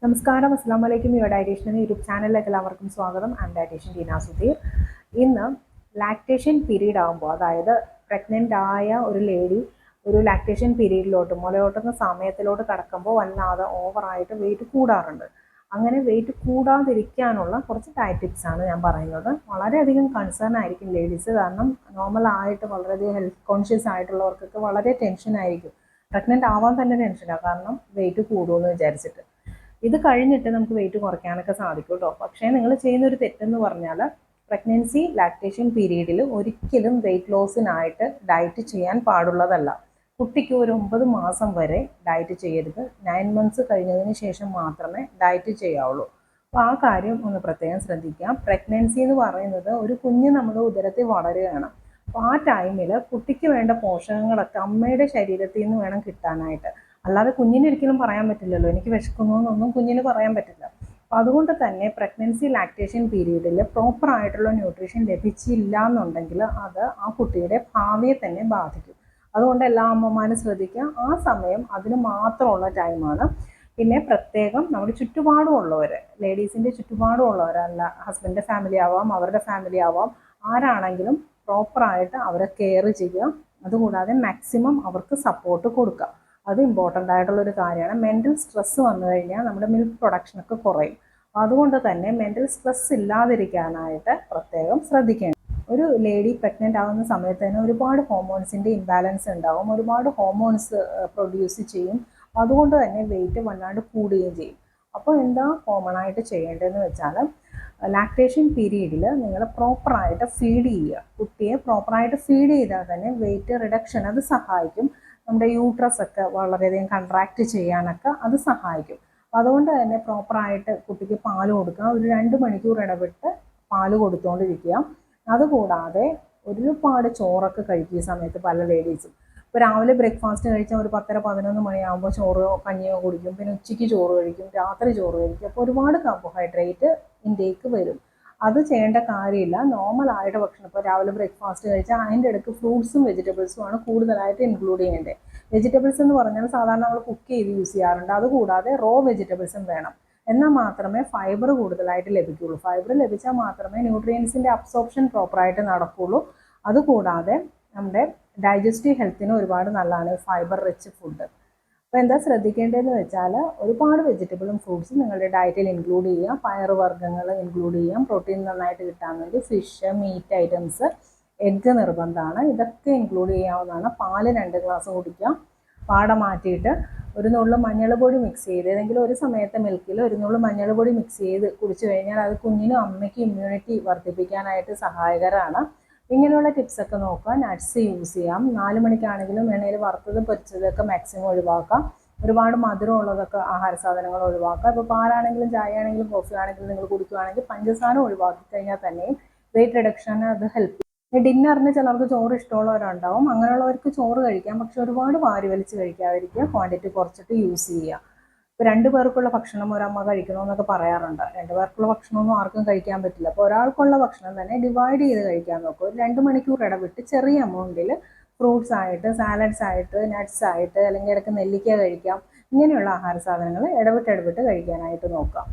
നമസ്കാരം, അസ്സാം വലൈക്കും. യുവർ ഡയറ്റീഷ്യൻ എന്ന യൂട്യൂബ് ചാനലിലേക്ക് എല്ലാവർക്കും സ്വാഗതം. I am dietitian Teena Sudheer. ഇന്ന് ലാക്ടേഷൻ പീരീഡ് ആകുമ്പോൾ, അതായത് പ്രഗ്നൻ്റ് ആയ ഒരു ലേഡി ഒരു ലാക്ടേഷൻ പീരീഡിലോട്ട് മുലയൂട്ടുന്ന സമയത്തിലോട്ട് കടക്കുമ്പോൾ വല്ലാതെ ഓവറായിട്ട് വെയിറ്റ് കൂടാറുണ്ട്. അങ്ങനെ വെയിറ്റ് കൂടാതിരിക്കാനുള്ള കുറച്ച് ഡയറ്റ് ടിപ്സാണ് ഞാൻ പറയുന്നത്. വളരെയധികം കൺസേൺ ആയിരിക്കും ലേഡീസ്, കാരണം നോർമലായിട്ട് വളരെയധികം ഹെൽത്ത് കോൺഷ്യസ് ആയിട്ടുള്ളവർക്കൊക്കെ വളരെ ടെൻഷനായിരിക്കും. പ്രഗ്നൻ്റ് ആവാൻ തന്നെ ടെൻഷനാണ്, കാരണം വെയിറ്റ് കൂടുമെന്ന് വിചാരിച്ചിട്ട്. ഇത് കഴിഞ്ഞിട്ട് നമുക്ക് വെയിറ്റ് കുറയ്ക്കാനൊക്കെ സാധിക്കും കേട്ടോ. പക്ഷേ നിങ്ങൾ ചെയ്യുന്നൊരു തെറ്റെന്ന് പറഞ്ഞാൽ, പ്രഗ്നൻസി ലാക്ടേഷൻ പീരീഡിൽ ഒരിക്കലും വെയിറ്റ് ലോസിനായിട്ട് ഡയറ്റ് ചെയ്യാൻ പാടുള്ളതല്ല. കുട്ടിക്ക് ഒരു 9 മാസം വരെ ഡയറ്റ് ചെയ്യരുത്. 9 മന്ത്സ് കഴിഞ്ഞതിന് ശേഷം മാത്രമേ ഡയറ്റ് ചെയ്യാവുള്ളൂ. അപ്പോൾ ആ കാര്യം ഒന്ന് പ്രത്യേകം ശ്രദ്ധിക്കാം. പ്രഗ്നൻസി എന്ന് പറയുന്നത് ഒരു കുഞ്ഞ് നമ്മുടെ ഉദരത്തിൽ വളരുകയാണ്. അപ്പോൾ ആ ടൈമിൽ കുട്ടിക്ക് വേണ്ട പോഷകങ്ങളൊക്കെ അമ്മയുടെ ശരീരത്തിൽ നിന്ന് വേണം കിട്ടാനായിട്ട്. അല്ലാതെ കുഞ്ഞിന് ഒരിക്കലും പറയാൻ പറ്റില്ലല്ലോ, എനിക്ക് വിശക്കുന്നു എന്നൊന്നും കുഞ്ഞിന് പറയാൻ പറ്റില്ല. അപ്പോൾ അതുകൊണ്ട് തന്നെ പ്രഗ്നൻസി ലാക്ടേഷൻ പീരീഡിൽ പ്രോപ്പറായിട്ടുള്ള ന്യൂട്രീഷൻ ലഭിച്ചില്ല എന്നുണ്ടെങ്കിൽ അത് ആ കുട്ടിയുടെ ഭാവിയെ തന്നെ ബാധിക്കും. അതുകൊണ്ട് എല്ലാ അമ്മമാരും ശ്രദ്ധിക്കുക, ആ സമയം അതിന് മാത്രമുള്ള ടൈമാണ്. പിന്നെ പ്രത്യേകം നമ്മുടെ ചുറ്റുപാടുമുള്ളവർ, ലേഡീസിൻ്റെ ചുറ്റുപാടുമുള്ളവരല്ല, ഹസ്ബൻഡിൻ്റെ ഫാമിലി ആവാം, അവരുടെ ഫാമിലി ആവാം, ആരാണെങ്കിലും പ്രോപ്പറായിട്ട് അവരെ കെയർ ചെയ്യുക. അതുകൂടാതെ മാക്സിമം അവർക്ക് സപ്പോർട്ട് കൊടുക്കുക. അത് ഇമ്പോർട്ടൻ്റ് ആയിട്ടുള്ളൊരു കാര്യമാണ്. മെൻ്റൽ സ്ട്രെസ്സ് വന്നു കഴിഞ്ഞാൽ നമ്മുടെ മിൽക്ക് പ്രൊഡക്ഷനൊക്കെ കുറയും. അതുകൊണ്ട് തന്നെ മെൻ്റൽ സ്ട്രെസ് ഇല്ലാതിരിക്കാനായിട്ട് പ്രത്യേകം ശ്രദ്ധിക്കണം. ഒരു ലേഡി പ്രഗ്നൻ്റ് ആകുന്ന സമയത്ത് തന്നെ ഒരുപാട് ഹോർമോൺസിൻ്റെ ഇംബാലൻസ് ഉണ്ടാവും, ഒരുപാട് ഹോർമോൺസ് പ്രൊഡ്യൂസ് ചെയ്യും. അതുകൊണ്ട് തന്നെ വെയിറ്റ് വല്ലാണ്ട് കൂടുകയും ചെയ്യും. അപ്പോൾ എന്താ കോമൺ ആയിട്ട് ചെയ്യേണ്ടതെന്ന് വെച്ചാൽ, ലാക്ടേഷൻ പീരീഡിൽ നിങ്ങൾ പ്രോപ്പറായിട്ട് ഫീഡ് ചെയ്യുക. കുട്ടിയെ പ്രോപ്പറായിട്ട് ഫീഡ് ചെയ്താൽ തന്നെ വെയിറ്റ് റിഡക്ഷൻ അത് സഹായിക്കും. നമ്മുടെ യൂട്രസ് ഒക്കെ വളരെയധികം കൺട്രാക്റ്റ് ചെയ്യാനൊക്കെ അത് സഹായിക്കും. അതുകൊണ്ട് തന്നെ പ്രോപ്പറായിട്ട് കുട്ടിക്ക് പാല് കൊടുക്കുക. ഒരു 2 മണിക്കൂർ ഇടവിട്ട് പാല് കൊടുത്തുകൊണ്ടിരിക്കുക. അതുകൂടാതെ ഒരുപാട് ചോറൊക്കെ കഴിക്കുക ഈ സമയത്ത് പല ലേഡീസും. ഇപ്പോൾ രാവിലെ ബ്രേക്ക്ഫാസ്റ്റ് കഴിച്ചാൽ ഒരു 10-11 മണിയാകുമ്പോൾ ചോറോ കഞ്ഞിയോ കുടിക്കും, പിന്നെ ഉച്ചയ്ക്ക് ചോറ് കഴിക്കും, രാത്രി ചോറ് കഴിക്കും. അപ്പോൾ ഒരുപാട് കാർബോഹൈഡ്രേറ്റ് ഇൻടേക്ക് വരും. അത് ചെയ്യേണ്ട കാര്യമില്ല. നോർമലായിട്ട് ഭക്ഷണം, ഇപ്പോൾ രാവിലെ ബ്രേക്ക്ഫാസ്റ്റ് കഴിച്ചാൽ അതിൻ്റെ ഇടയ്ക്ക് ഫ്രൂട്ട്സും വെജിറ്റബിൾസുമാണ് കൂടുതലായിട്ട് ഇൻക്ലൂഡ് ചെയ്യേണ്ടത്. വെജിറ്റബിൾസ് എന്ന് പറഞ്ഞാൽ സാധാരണ നമ്മൾ കുക്ക് ചെയ്ത് യൂസ് ചെയ്യാറുണ്ട്. അതുകൂടാതെ റോ വെജിറ്റബിൾസും വേണം. എന്നാൽ മാത്രമേ ഫൈബർ കൂടുതലായിട്ട് ലഭിക്കുകയുള്ളൂ. ഫൈബർ ലഭിച്ചാൽ മാത്രമേ ന്യൂട്രിയൻസിൻ്റെ അബ്സോർപ്ഷൻ പ്രോപ്പറായിട്ട് നടക്കുകയുള്ളൂ. അതുകൂടാതെ നമ്മുടെ ഡൈജസ്റ്റീവ് ഹെൽത്തിന് ഒരുപാട് നല്ലതാണ് ഫൈബർ റിച്ച് ഫുഡ്. അപ്പോൾ എന്താ ശ്രദ്ധിക്കേണ്ടതെന്ന് വെച്ചാൽ, ഒരുപാട് വെജിറ്റബിളും ഫ്രൂട്ട്സും നിങ്ങളുടെ ഡയറ്റിൽ ഇൻക്ലൂഡ് ചെയ്യുക. പയറുവർഗ്ഗങ്ങൾ ഇൻക്ലൂഡ് ചെയ്യാം. പ്രോട്ടീൻ നന്നായിട്ട് കിട്ടാൻ വേണ്ടി ഫിഷ്, മീറ്റ് ഐറ്റംസ്, എഗ്ഗ് നിർബന്ധമാണ്. ഇതൊക്കെ ഇൻക്ലൂഡ് ചെയ്യാവുന്നതാണ്. പാല് 2 ഗ്ലാസ് കുടിക്കുക. പാട മാറ്റിയിട്ട് ഒരു നുള്ളു മഞ്ഞൾപ്പൊടി മിക്സ് ചെയ്ത്, ഏതെങ്കിലും ഒരു സമയത്തെ മിൽക്കിൽ ഒരു നുള്ളു മഞ്ഞൾപ്പൊടി മിക്സ് ചെയ്ത് കുടിച്ചു കഴിഞ്ഞാൽ അത് കുഞ്ഞിനും അമ്മയ്ക്കും ഇമ്മ്യൂണിറ്റി വർദ്ധിപ്പിക്കാനായിട്ട് സഹായകരമാണ്. ഇങ്ങനെയുള്ള ടിപ്സൊക്കെ നോക്കുക. നട്ട്സ് യൂസ് ചെയ്യാം. 4 മണിക്കാണെങ്കിലും എണ്ണയിൽ വറുത്തത് പൊരിച്ചതൊക്കെ മാക്സിമം ഒഴിവാക്കാം. ഒരുപാട് മധുരമുള്ളതൊക്കെ ആഹാര സാധനങ്ങൾ ഒഴിവാക്കുക. ഇപ്പോൾ പാലാണെങ്കിലും ചായ ആണെങ്കിലും കോഫി ആണെങ്കിലും നിങ്ങൾ കുടിക്കുകയാണെങ്കിൽ പഞ്ചസാര ഒഴിവാക്കി കഴിഞ്ഞാൽ തന്നെയും വെയിറ്റ് റിഡക്ഷന് അത് ഹെൽപ്പ് ചെയ്യും. ഡിന്നറിന് ചിലർക്ക് ചോറ് ഇഷ്ടമുള്ളവരുണ്ടാവും. അങ്ങനെയുള്ളവർക്ക് ചോറ് കഴിക്കാം, പക്ഷെ ഒരുപാട് വാരി വലിച്ച് കഴിക്കാതിരിക്കുക. ക്വാണ്ടിറ്റി കുറച്ചിട്ട് യൂസ് ചെയ്യുക. ഇപ്പോൾ 2 പേർക്കുള്ള ഭക്ഷണം ഒരമ്മ കഴിക്കണമെന്നൊക്കെ പറയാറുണ്ട്. 2 പേർക്കുള്ള ഭക്ഷണമൊന്നും ആർക്കും കഴിക്കാൻ പറ്റില്ല. അപ്പോൾ ഒരാൾക്കുള്ള ഭക്ഷണം തന്നെ ഡിവൈഡ് ചെയ്ത് കഴിക്കാൻ നോക്കുക. ഒരു 2 മണിക്കൂർ ഇടവിട്ട് ചെറിയ എമൗണ്ടിൽ ഫ്രൂട്ട്സ് ആയിട്ട്, സാലഡ്സ് ആയിട്ട്, നട്ട്സ് ആയിട്ട്, അല്ലെങ്കിൽ ഇടയ്ക്ക് നെല്ലിക്ക കഴിക്കാം. ഇങ്ങനെയുള്ള ആഹാര സാധനങ്ങൾ ഇടവിട്ട് കഴിക്കാനായിട്ട് നോക്കാം.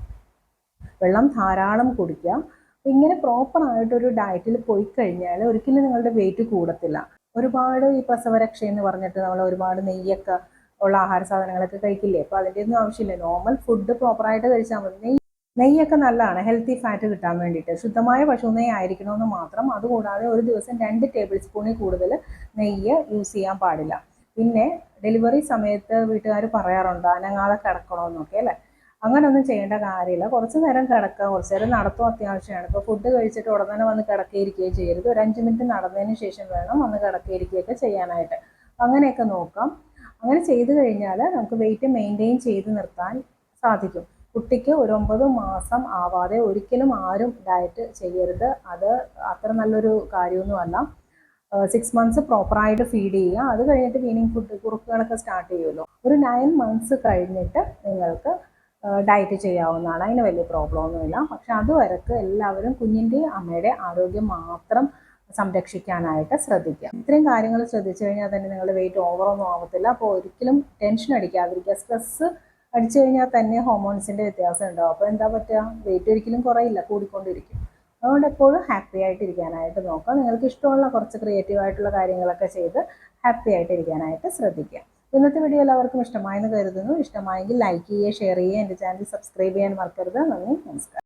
വെള്ളം ധാരാളം കുടിക്കുക. ഇങ്ങനെ പ്രോപ്പറായിട്ടൊരു ഡയറ്റിൽ പോയി കഴിഞ്ഞാൽ ഒരിക്കലും നിങ്ങളുടെ വെയിറ്റ് കൂടത്തില്ല. ഒരുപാട് ഈ പ്രസവരക്ഷ എന്ന് പറഞ്ഞിട്ട് നമ്മൾ ഒരുപാട് നെയ്യൊക്കെ ഉള്ള ആഹാര സാധനങ്ങളൊക്കെ കഴിക്കില്ലേ. അപ്പോൾ അതിൻ്റെ ഒന്നും ആവശ്യമില്ല. നോർമൽ ഫുഡ് പ്രോപ്പറായിട്ട് കഴിച്ചാൽ മതി. നെയ്യൊക്കെ നല്ലതാണ് ഹെൽത്തി ഫാറ്റ് കിട്ടാൻ വേണ്ടിയിട്ട്. ശുദ്ധമായ പശു നെയ്യ് ആയിരിക്കണമെന്ന് മാത്രം. അതുകൂടാതെ ഒരു ദിവസം 2 ടേബിൾ സ്പൂണിൽ കൂടുതൽ നെയ്യ് യൂസ് ചെയ്യാൻ പാടില്ല. പിന്നെ ഡെലിവറി സമയത്ത് വീട്ടുകാർ പറയാറുണ്ട് അനങ്ങാതെ കിടക്കണമെന്നൊക്കെ, അല്ലേ? അങ്ങനെയൊന്നും ചെയ്യേണ്ട കാര്യമില്ല. കുറച്ച് നേരം കിടക്കുക, കുറച്ച് നേരം നടത്തും അത്യാവശ്യമാണ്. ഇപ്പോൾ ഫുഡ് കഴിച്ചിട്ട് ഉടനെ വന്ന് കിടക്കുകയിരിക്കുകയോ ചെയ്യരുത്. ഒരു 5 മിനിറ്റ് നടന്നതിന് ശേഷം വേണം വന്ന് കിടക്കുകയിരിക്കുകയൊക്കെ ചെയ്യാനായിട്ട്. അങ്ങനെയൊക്കെ നോക്കാം. അങ്ങനെ ചെയ്തു കഴിഞ്ഞാൽ നമുക്ക് വെയിറ്റ് മെയിൻറ്റെയിൻ ചെയ്ത് നിർത്താൻ സാധിക്കും. കുട്ടിക്ക് ഒരു 9 മാസം ആവാതെ ഒരിക്കലും ആരും ഡയറ്റ് ചെയ്യരുത്. അത് അത്ര നല്ലൊരു കാര്യമൊന്നുമല്ല. 6 മന്ത്സ് പ്രോപ്പറായിട്ട് ഫീഡ് ചെയ്യുക. അത് കഴിഞ്ഞിട്ട് വീനിങ് ഫുഡ് കുറുക്കുകളൊക്കെ സ്റ്റാർട്ട് ചെയ്യുമല്ലോ. ഒരു 9 മന്ത്സ് കഴിഞ്ഞിട്ട് നിങ്ങൾക്ക് ഡയറ്റ് ചെയ്യാവുന്നതാണ്. അതിന് വലിയ പ്രോബ്ലം ഒന്നുമില്ല. പക്ഷെ അതുവരെക്ക് എല്ലാവരും കുഞ്ഞിൻ്റെ അമ്മയുടെ ആരോഗ്യം മാത്രം സംരക്ഷിക്കാനായിട്ട് ശ്രദ്ധിക്കുക. ഇത്രയും കാര്യങ്ങൾ ശ്രദ്ധിച്ചു കഴിഞ്ഞാൽ തന്നെ നിങ്ങളുടെ വെയിറ്റ് ഓവറൊന്നും ആവത്തില്ല. അപ്പോൾ ഒരിക്കലും ടെൻഷൻ അടിക്കാതിരിക്കുക. സ്ട്രെസ്സ് അടിച്ചു കഴിഞ്ഞാൽ തന്നെ ഹോർമോൺസിൻ്റെ വ്യത്യാസം ഉണ്ടാവും. അപ്പോൾ എന്താ പറ്റുക, വെയിറ്റ് ഒരിക്കലും കുറയില്ല, കൂടിക്കൊണ്ടിരിക്കും. അതുകൊണ്ട് എപ്പോഴും ഹാപ്പി ആയിട്ടിരിക്കാനായിട്ട് നോക്കുക. നിങ്ങൾക്ക് ഇഷ്ടമുള്ള കുറച്ച് ക്രിയേറ്റീവായിട്ടുള്ള കാര്യങ്ങളൊക്കെ ചെയ്ത് ഹാപ്പി ആയിട്ടിരിക്കാനായിട്ട് ശ്രദ്ധിക്കുക. ഇന്നത്തെ വീഡിയോ എല്ലാവർക്കും ഇഷ്ടമായെന്ന് കരുതുന്നു. ഇഷ്ടമായെങ്കിൽ ലൈക്ക് ചെയ്യുക, ഷെയർ ചെയ്യുക, എൻ്റെ ചാനൽ സബ്സ്ക്രൈബ് ചെയ്യാൻ മറക്കരുത്. നന്ദി, നമസ്കാരം.